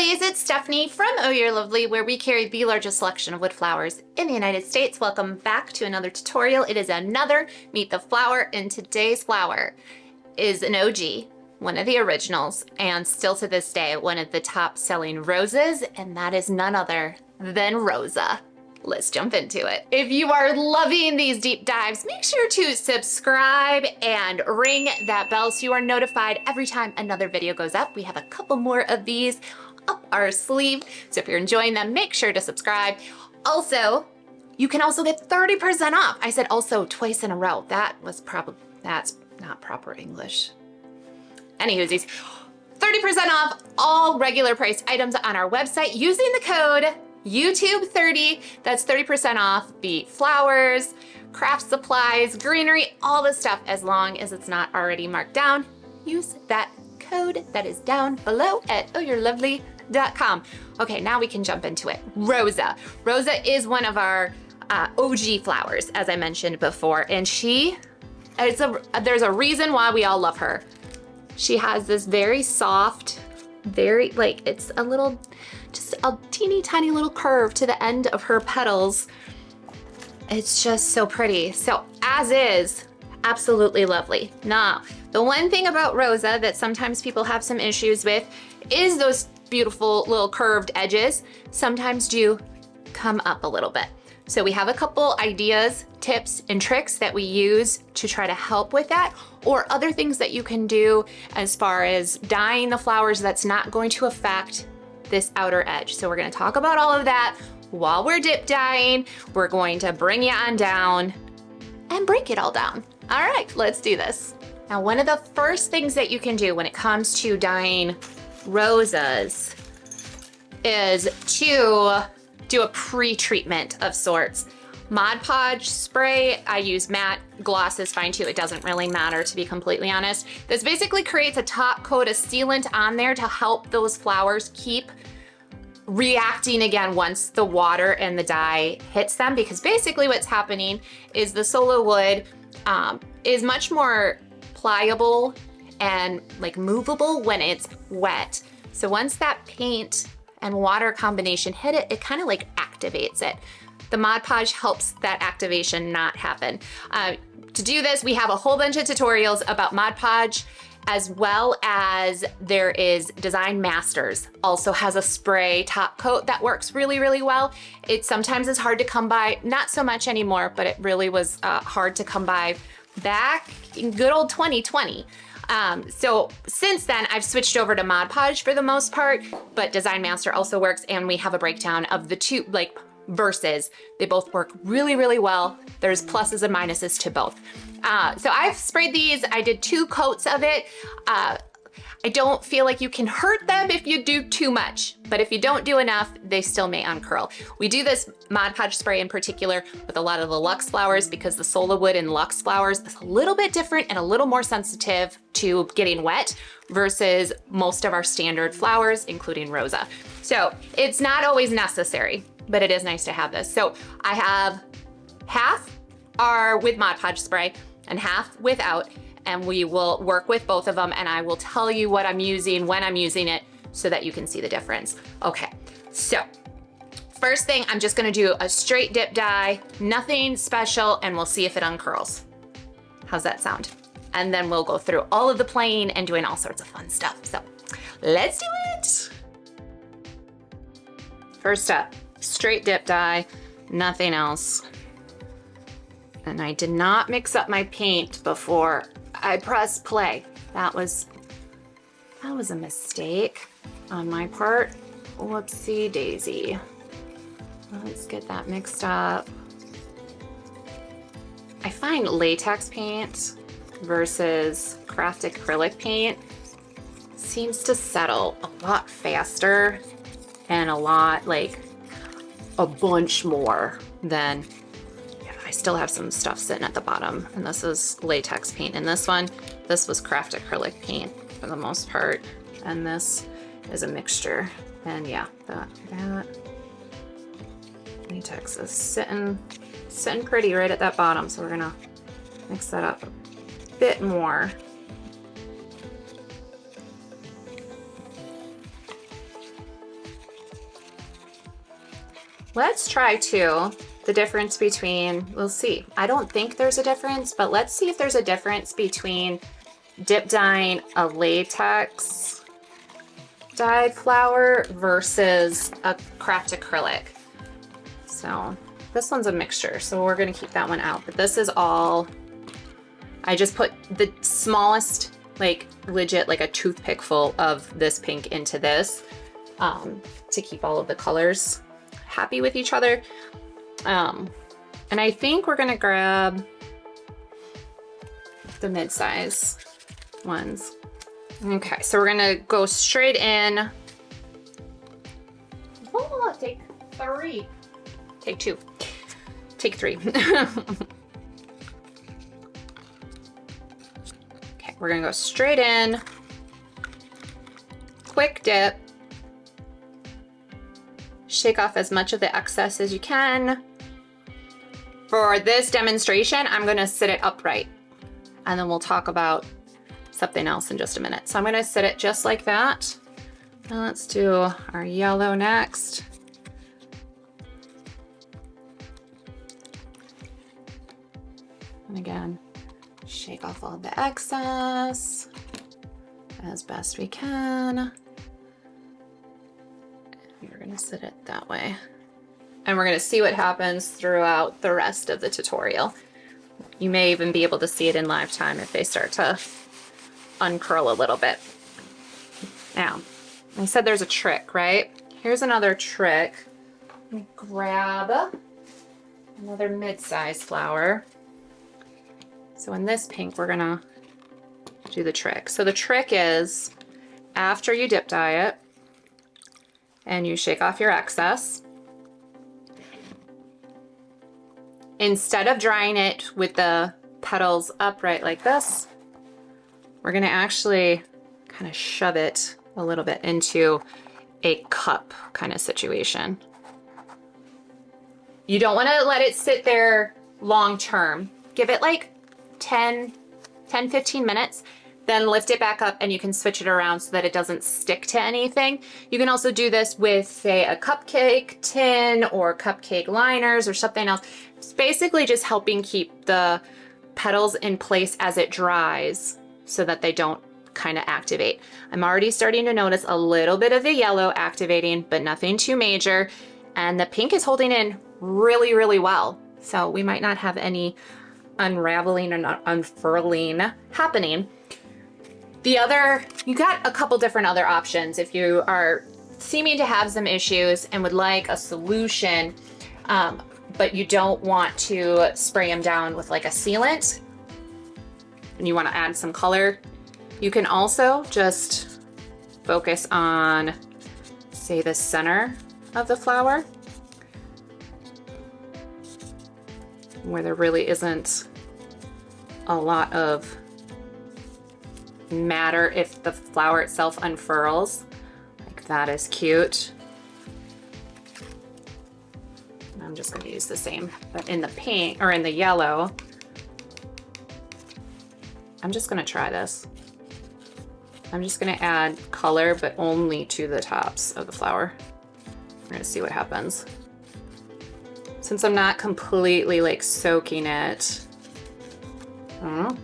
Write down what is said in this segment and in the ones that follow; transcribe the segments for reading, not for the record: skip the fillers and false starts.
lovelies, it's Stephanie from Oh You're Lovely, where we carry the largest selection of wood flowers in the United States. Welcome back to another tutorial. It is another Meet the Flower, and today's flower is an OG, one of the originals, and still to this day, one of the top selling roses, and that is none other than Rosa. Let's jump into it. If you are loving these deep dives, make sure to subscribe and ring that bell so you are notified every time another video goes up. We have a couple more of these up our sleeve, so if you're enjoying them, make sure to subscribe. Also, you can also get 30% off. I said also twice in a row. That's not proper English. Anywhoosies, 30% off all regular priced items on our website using the code YouTube30, that's 30% off the flowers, craft supplies, greenery, all the stuff, as long as it's not already marked down. Use that code that is down below at ohyourlovely.com. Okay, now we can jump into it. Rosa. Rosa is one of our OG flowers, as I mentioned before, and there's a reason why we all love her. She has this very soft, it's a little, just a teeny tiny little curve to the end of her petals. It's just so pretty. So as is, absolutely lovely. Now, the one thing about Rosa that sometimes people have some issues with is those beautiful little curved edges sometimes do come up a little bit. So we have a couple ideas, tips, and tricks that we use to try to help with that, or other things that you can do as far as dyeing the flowers that's not going to affect this outer edge. So we're gonna talk about all of that while we're dip dyeing. We're going to bring you on down and break it all down. All right, let's do this. Now, one of the first things that you can do when it comes to dyeing rosas is to do a pre-treatment of sorts. Mod Podge spray, I use matte, gloss is fine too, it doesn't really matter, to be completely honest. This basically creates a top coat of sealant on there to help those flowers keep reacting again once the water and the dye hits them, because basically what's happening is the Sola wood is much more pliable and like movable when it's wet. So once that paint and water combination hit it, it kind of like activates it. The Mod Podge helps that activation not happen. To do this, we have a whole bunch of tutorials about Mod Podge, as well as there is Design Masters, also has a spray top coat that works really, really well. It sometimes is hard to come by, not so much anymore, but it really was hard to come by back in good old 2020. So since then, I've switched over to Mod Podge for the most part, but Design Master also works, and we have a breakdown of the two, versus. They both work really, really well. There's pluses and minuses to both. So I've sprayed these. I did 2 coats of it. I don't feel like you can hurt them if you do too much, but if you don't do enough, they still may uncurl. We do this Mod Podge spray in particular with a lot of the Luxe flowers, because the Sola wood in Luxe flowers is a little bit different and a little more sensitive to getting wet versus most of our standard flowers, including Rosa. So it's not always necessary, but it is nice to have this. So I have half are with Mod Podge spray and half without, and we will work with both of them, and I will tell you what I'm using, when I'm using it, so that you can see the difference. Okay, so first thing, I'm just gonna do a straight dip dye, nothing special, and we'll see if it uncurls. How's that sound? And then we'll go through all of the playing and doing all sorts of fun stuff. So let's do it. First up, straight dip dye, nothing else. And I did not mix up my paint before I press play. That was a mistake on my part. Whoopsie daisy. Let's get that mixed up. I find latex paint versus craft acrylic paint seems to settle a lot faster and a bunch more than, I still have some stuff sitting at the bottom, and this is latex paint. And this was craft acrylic paint for the most part. And this is a mixture. And yeah, that latex is sitting pretty right at that bottom. So we're gonna mix that up a bit more. Let's try too the difference between, we'll see. I don't think there's a difference, but let's see if there's a difference between dip dyeing a latex dyed flower versus a craft acrylic. So this one's a mixture, so we're gonna keep that one out. But this is all, I just put the smallest, like legit like a toothpick full of this pink into this to keep all of the colors happy with each other. And I think we're gonna grab the mid-size ones. Okay, so we're gonna go straight in. Oh, take 3. Take 2. Take 3. Okay, we're gonna go straight in. Quick dip. Shake off as much of the excess as you can. For this demonstration, I'm gonna sit it upright, and then we'll talk about something else in just a minute. So I'm gonna sit it just like that. Now let's do our yellow next. And again, shake off all the excess as best we can. We're gonna sit it that way. And we're gonna see what happens throughout the rest of the tutorial. You may even be able to see it in live time if they start to uncurl a little bit. Now, I said there's a trick, right? Here's another trick. Grab another mid-size flower. So in this pink, we're gonna do the trick. So the trick is, after you dip dye it, and you shake off your excess, instead of drying it with the petals upright like this, we're gonna actually kind of shove it a little bit into a cup kind of situation. You don't wanna let it sit there long term. Give it like 10-15 minutes, then lift it back up and you can switch it around so that it doesn't stick to anything. You can also do this with, say, a cupcake tin or cupcake liners or something else. It's basically just helping keep the petals in place as it dries so that they don't kind of activate. I'm already starting to notice a little bit of the yellow activating, but nothing too major. And the pink is holding in really, really well. So we might not have any unraveling or unfurling happening. You got a couple different other options if you are seeming to have some issues and would like a solution, but you don't want to spray them down with like a sealant and you want to add some color. You can also just focus on, say, the center of the flower where there really isn't a lot of matter if the flower itself unfurls. Like that is cute. I'm just going to use the same, but in the pink or in the yellow, I'm just going to try this. I'm just going to add color, but only to the tops of the flower. We're going to see what happens. Since I'm not completely like soaking it, I don't know.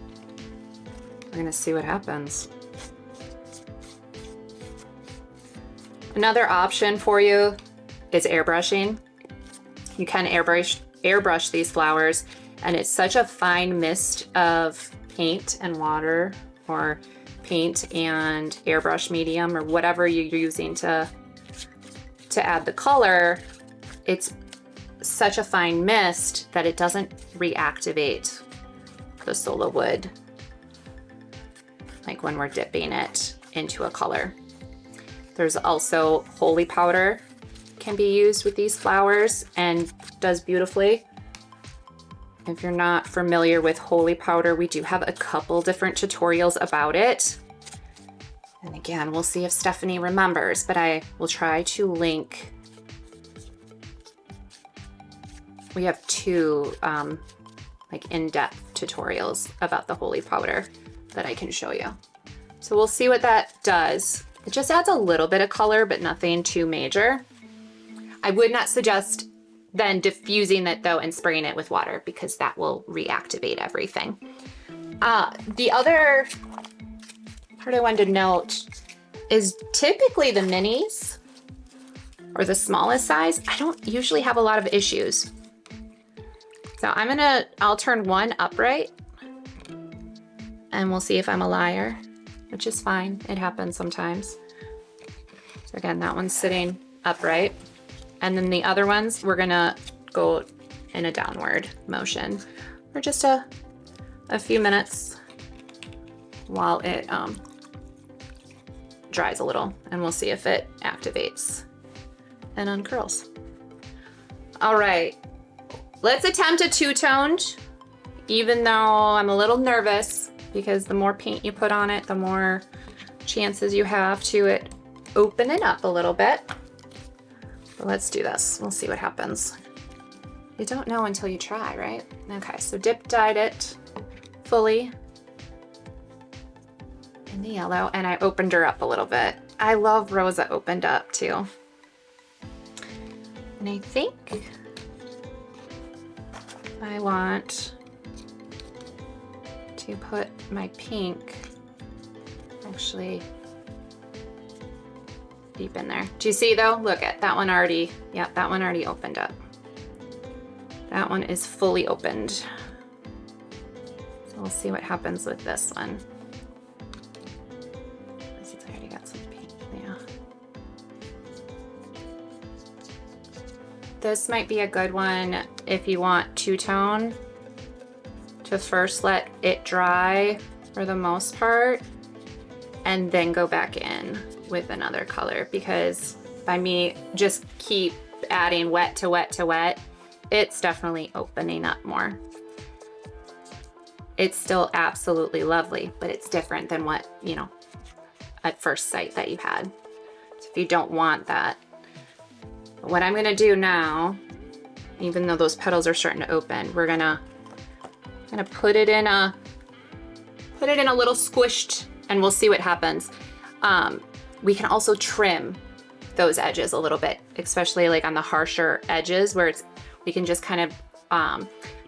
We're gonna see what happens. Another option for you is airbrushing. You can airbrush these flowers, and it's such a fine mist of paint and water, or paint and airbrush medium, or whatever you're using to add the color. It's such a fine mist that it doesn't reactivate the Sola wood like when we're dipping it into a color. There's also Holi powder can be used with these flowers and does beautifully. If you're not familiar with Holi powder, we do have a couple different tutorials about it. And again, we'll see if Stephanie remembers, but I will try to link. We have 2 like in-depth tutorials about the Holi powder that I can show you. So we'll see what that does. It just adds a little bit of color, but nothing too major. I would not suggest then diffusing it though and spraying it with water, because that will reactivate everything. The other part I wanted to note is typically the minis or the smallest size, I don't usually have a lot of issues. So I'll turn one upright and we'll see if I'm a liar, which is fine. It happens sometimes. So again, that one's sitting upright. And then the other ones, we're gonna go in a downward motion for just a few minutes while it dries a little, and we'll see if it activates and uncurls. All right, let's attempt a two-toned, even though I'm a little nervous because the more paint you put on it, the more chances you have to it opening up a little bit. But let's do this. We'll see what happens. You don't know until you try, right? Okay, so dip dyed it fully in the yellow, and I opened her up a little bit. I love Rosa opened up too. And I think I want to put my pink actually deep in there. Do you see though? Look at that one already. Yep, that one already opened up. That one is fully opened. So we'll see what happens with this one. It's already got some pink, yeah. This might be a good one if you want two-tone to first let it dry for the most part and then go back in with another color, because by me just keep adding wet to wet to wet, it's definitely opening up more. It's still absolutely lovely, but it's different than what, you know, at first sight that you had. So if you don't want that, what I'm gonna do now, even though those petals are starting to open, we're gonna put it in a little squished, and we'll see what happens. We can also trim those edges a little bit, especially like on the harsher edges where we can just kind of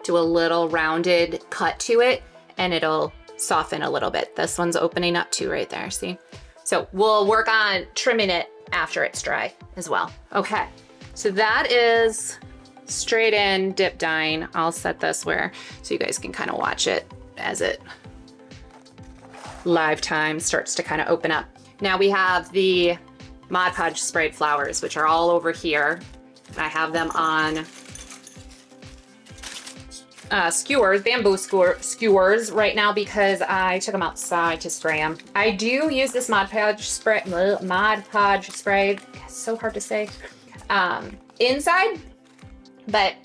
do a little rounded cut to it and it'll soften a little bit. This one's opening up too right there, see? So we'll work on trimming it after it's dry as well. Okay, so that is straight in dip dyeing. I'll set this where, so you guys can kind of watch it as it live time starts to kind of open up. Now we have the Mod Podge sprayed flowers, which are all over here. I have them on skewers, bamboo skewers right now because I took them outside to spray them. I do use this Mod Podge spray, it's so hard to say, inside, but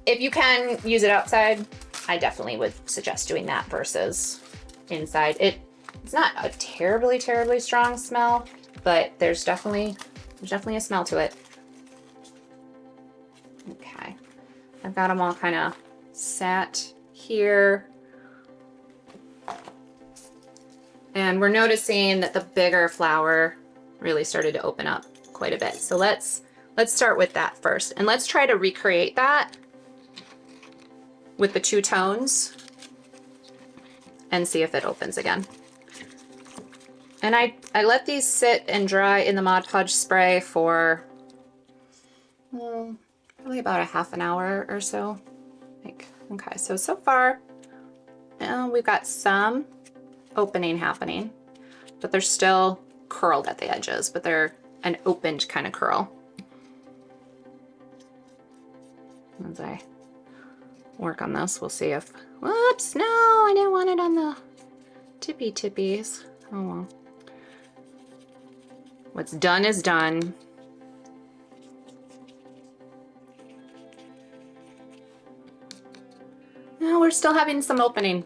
if you can use it outside, I definitely would suggest doing that versus inside. It's not a terribly strong smell, but there's definitely a smell to it. Okay, I've got them all kind of sat here. And we're noticing that the bigger flower really started to open up quite a bit. So let's start with that first. And let's try to recreate that with the two tones and see if it opens again. And I let these sit and dry in the Mod Podge spray for probably about a half an hour or so. Okay, so far we've got some opening happening, but they're still curled at the edges, but they're an opened kind of curl. As I work on this, we'll see if, whoops, no, I didn't want it on the tippies. Oh well. What's done is done. No, we're still having some opening.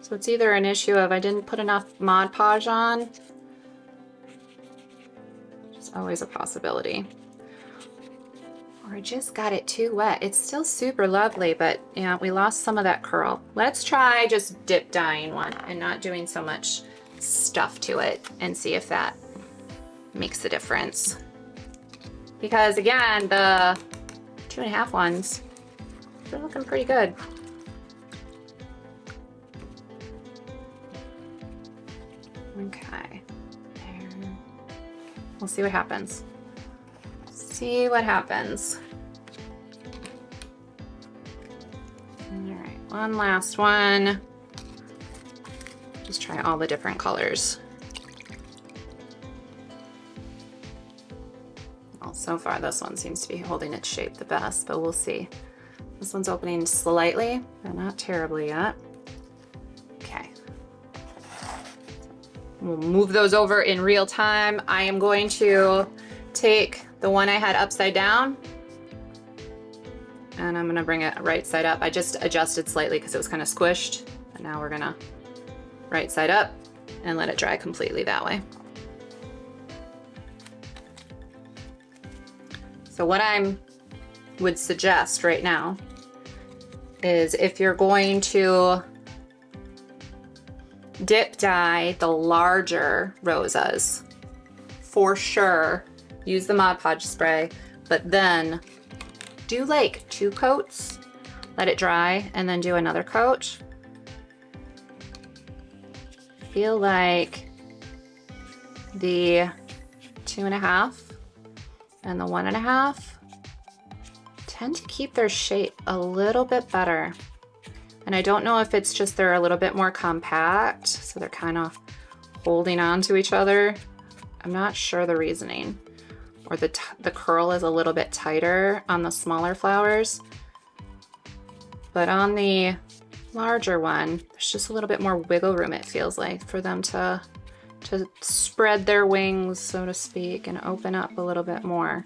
So it's either an issue of I didn't put enough Mod Podge on, which is always a possibility, or I just got it too wet. It's still super lovely, but yeah, we lost some of that curl. Let's try just dip dyeing one and not doing so much stuff to it and see if that makes a difference. Because again, the 2.5 ones, they're looking pretty good. Okay, there. We'll see what happens. See what happens. All right, one last one. Just try all the different colors. Well, so far this one seems to be holding its shape the best, but we'll see. This one's opening slightly, but not terribly yet. Okay. We'll move those over in real time. I am going to take the one I had upside down and I'm gonna bring it right side up. I just adjusted slightly because it was kind of squished. And now we're gonna right side up and let it dry completely that way. So what I would suggest right now is if you're going to dip dye the larger rosas, for sure, use the Mod Podge spray, but then do like 2 coats, let it dry, and then do another coat. I feel like the 2.5 and the 1.5 tend to keep their shape a little bit better. And I don't know if it's just they're a little bit more compact, so they're kind of holding on to each other. I'm not sure the reasoning. Or the curl is a little bit tighter on the smaller flowers. But on the larger one, there's just a little bit more wiggle room, it feels like, for them to spread their wings, so to speak, and open up a little bit more.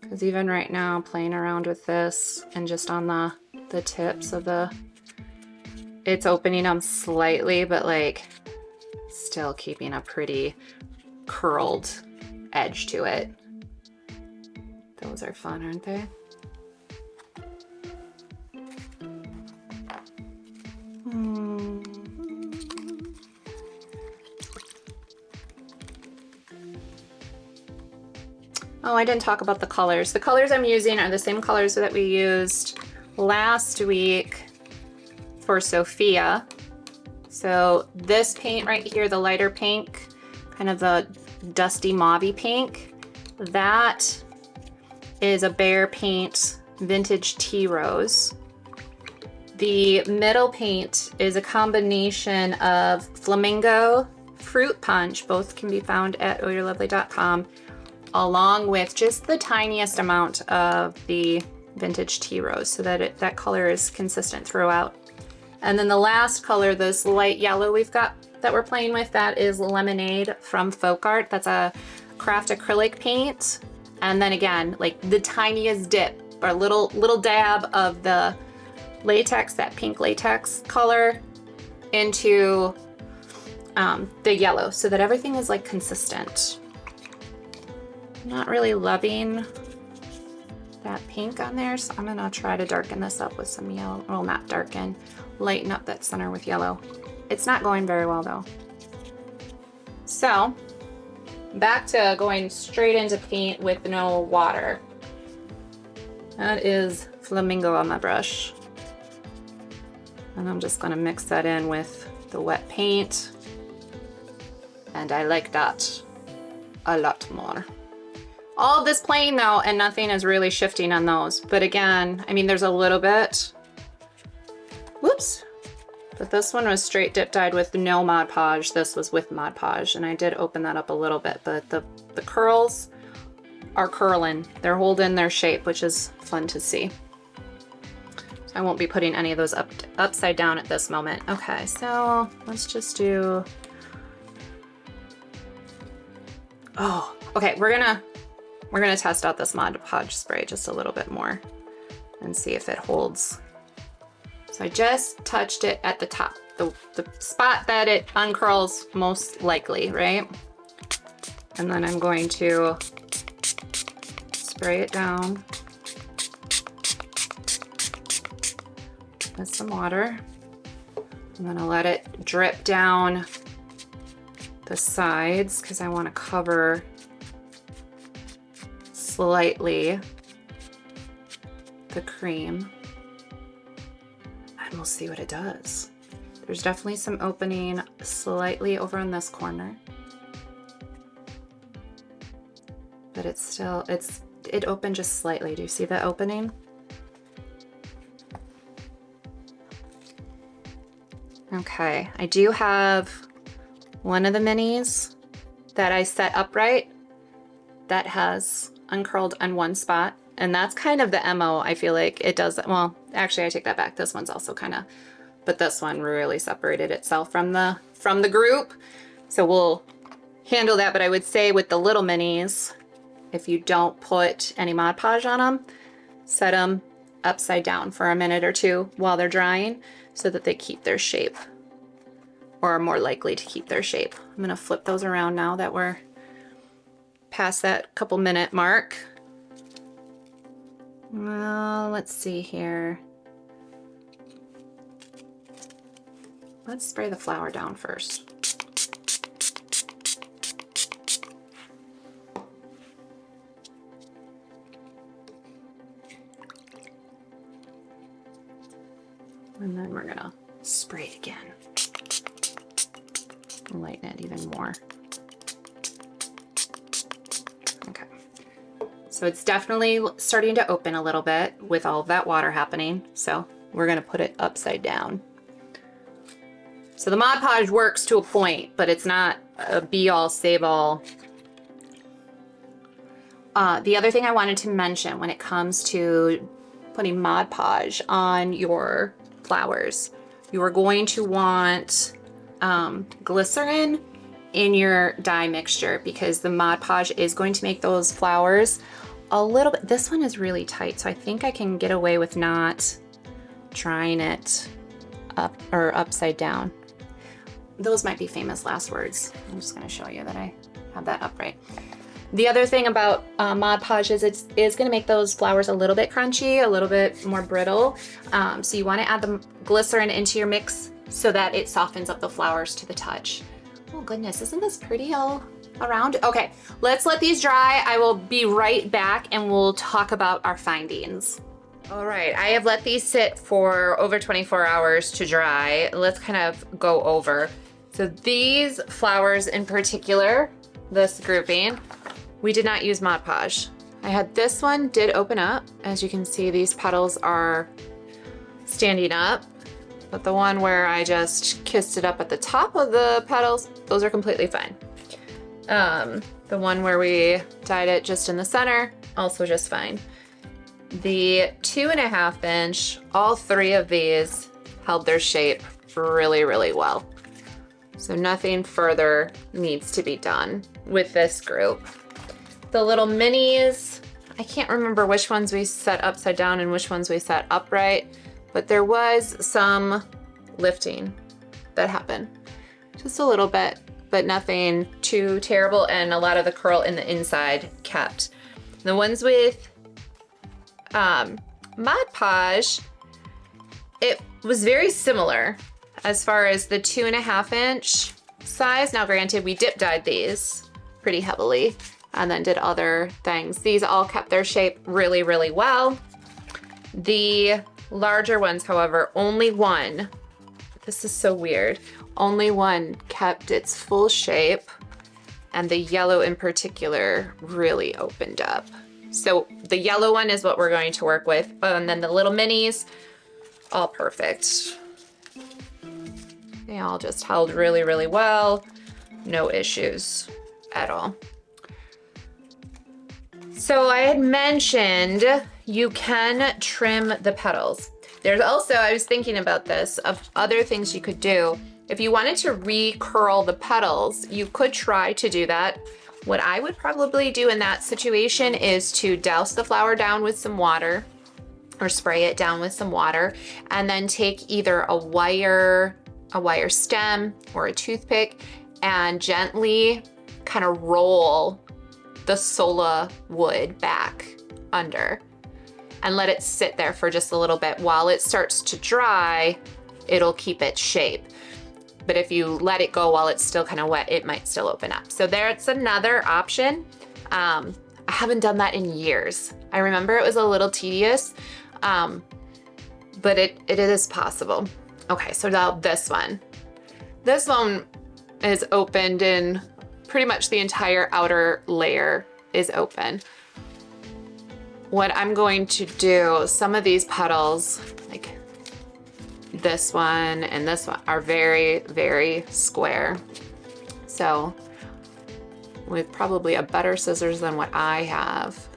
Because even right now, playing around with this and just on the tips of it's opening them slightly, but like still keeping a pretty curled edge to it. Those are fun, aren't they? Oh, I didn't talk about the colors. The colors I'm using are the same colors that we used last week for Sophia. So this paint right here, the lighter pink, kind of the dusty mauvey pink, that is a Bear Paint Vintage Tea Rose. The middle paint is a combination of Flamingo, Fruit Punch, both can be found at ohyourlovely.com, along with just the tiniest amount of the Vintage Tea Rose so that that color is consistent throughout. And then the last color, this light yellow we've got that we're playing with, that is Lemonade from Folk Art. That's a craft acrylic paint. And then again, like the tiniest dip or little dab of the latex, that pink latex color, into the yellow so that everything is like consistent. I'm not really loving that pink on there, so I'm gonna try to darken this up with some yellow. Well, not darken, lighten up that center with yellow. It's not going very well though. So back to going straight into paint with no water. That is Flamingo on my brush. And I'm just gonna mix that in with the wet paint. And I like that a lot more. All of this plain though, and nothing is really shifting on those. But again, I mean, there's a little bit, whoops. But this one was straight dip dyed with no Mod Podge. This was with Mod Podge, and I did open that up a little bit, but the curls are curling. They're holding their shape, which is fun to see. So I won't be putting any of those upside down at this moment. Okay, so let's just do, oh, okay, we're gonna test out this Mod Podge spray just a little bit more and see if it holds. So I just touched it at the top, the spot that it uncurls most likely, right? And then I'm going to spray it down with some water. I'm gonna let it drip down the sides because I want to cover slightly the cream, and we'll see what it does. There's definitely some opening slightly over in this corner, but it's still, it opened just slightly. Do you see that opening? Okay, I do have one of the minis that I set upright that has uncurled on one spot, and that's kind of the MO. I feel like it does, well, actually I take that back. This one's also kind of, but this one really separated itself from the group. So we'll handle that, but I would say with the little minis, if you don't put any Mod Podge on them, set them upside down for a minute or two while they're drying so that they keep their shape, or are more likely to keep their shape. I'm gonna flip those around now that we're past that couple minute mark. Well, let's see here. Let's spray the flour down first. And then we're gonna spray it again. Lighten it even more. Okay. So it's definitely starting to open a little bit with all of that water happening. So we're gonna put it upside down. So the Mod Podge works to a point, but it's not a be-all, save-all. The other thing I wanted to mention when it comes to putting Mod Podge on your flowers, you are going to want glycerin in your dye mixture, because the Mod Podge is going to make those flowers a little bit, this one is really tight, so I think I can get away with not drying it up or upside down. Those might be famous last words. I'm just going to show you that I have that upright. The other thing about Mod Podge is it is going to make those flowers a little bit crunchy, a little bit more brittle. So you want to add the glycerin into your mix so that it softens up the flowers to the touch. Oh goodness, isn't this pretty all around? Okay, let's let these dry. I will be right back and we'll talk about our findings. All right, I have let these sit for over 24 hours to dry. Let's kind of go over. So these flowers in particular, this grouping, we did not use Mod Podge. I had this one did open up. As you can see, these petals are standing up, but the one where I just kissed it up at the top of the petals, those are completely fine. The one where we dyed it just in the center, also just fine. The 2.5 inch, all three of these held their shape really, really well. So nothing further needs to be done with this group. The little minis, I can't remember which ones we set upside down and which ones we set upright, but there was some lifting that happened. Just a little bit, but nothing too terrible, and a lot of the curl in the inside kept. The ones with Mod Podge, it was very similar as far as the 2.5 inch size. Now granted, we dip dyed these pretty heavily and then did other things. These all kept their shape really, really well. The larger ones, however, only one, this is so weird, only one kept its full shape, and the yellow in particular really opened up. So the yellow one is what we're going to work with, and then the little minis, all perfect. They all just held really, really well. No issues at all. So I had mentioned you can trim the petals. There's also, I was thinking about this, of other things you could do. If you wanted to re-curl the petals, you could try to do that. What I would probably do in that situation is to douse the flower down with some water, or spray it down with some water, and then take either a wire stem or a toothpick and gently kind of roll the Sola wood back under and let it sit there for just a little bit. While it starts to dry, it'll keep its shape. but if you let it go while it's still kind of wet, it might still open up. So there's another option. I haven't done that in years. I remember it was a little tedious, but it is possible. Okay, so now this one. This one is opened in pretty much the entire outer layer is open. What I'm going to do, some of these petals, like this one and this one, are very, very square. So with probably a better scissors than what I have,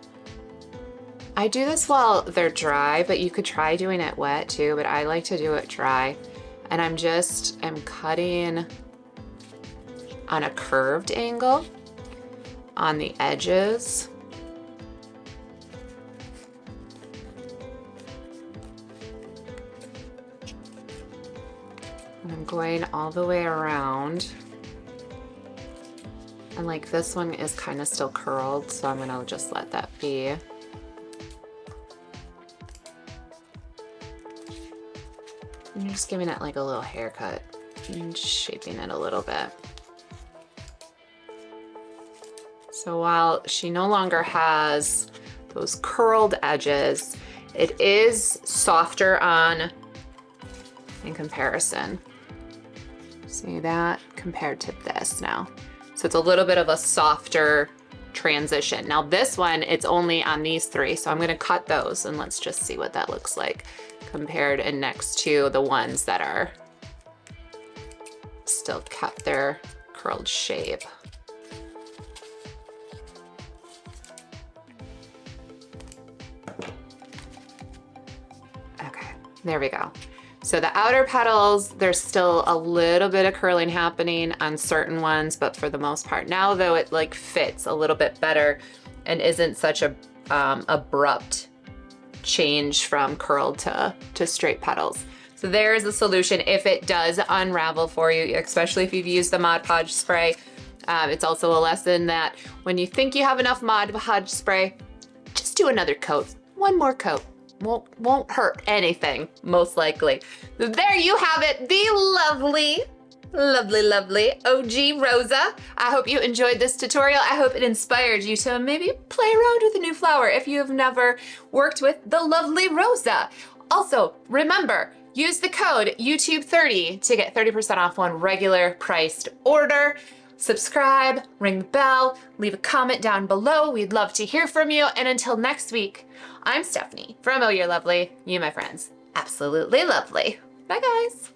I do this while they're dry, but you could try doing it wet too, but I like to do it dry. And I'm cutting on a curved angle on the edges. And I'm going all the way around. And like this one is kind of still curled, so I'm gonna just let that be. I'm just giving it like a little haircut and shaping it a little bit. So while she no longer has those curled edges, it is softer on in comparison. See that compared to this now. So it's a little bit of a softer transition. Now this one, it's only on these three, so I'm gonna cut those and let's just see what that looks like compared and next to the ones that are still kept their curled shape. Okay, there we go. So the outer petals, there's still a little bit of curling happening on certain ones, but for the most part, now though it like fits a little bit better and isn't such a abrupt change from curled to straight petals. So there's a solution if it does unravel for you, especially if you've used the Mod Podge spray. It's also a lesson that when you think you have enough Mod Podge spray, just do another coat, one more coat. Won't hurt anything, most likely. So there you have it, the lovely OG Rosa. I hope you enjoyed this tutorial. I hope it inspired you to maybe play around with a new flower if you have never worked with the lovely Rosa. Also, remember, use the code YouTube30 to get 30% off one regular priced order. Subscribe, ring the bell, leave a comment down below. We'd love to hear from you. And until next week, I'm Stephanie from Oh You're Lovely. You, my friends, absolutely lovely. Bye, guys.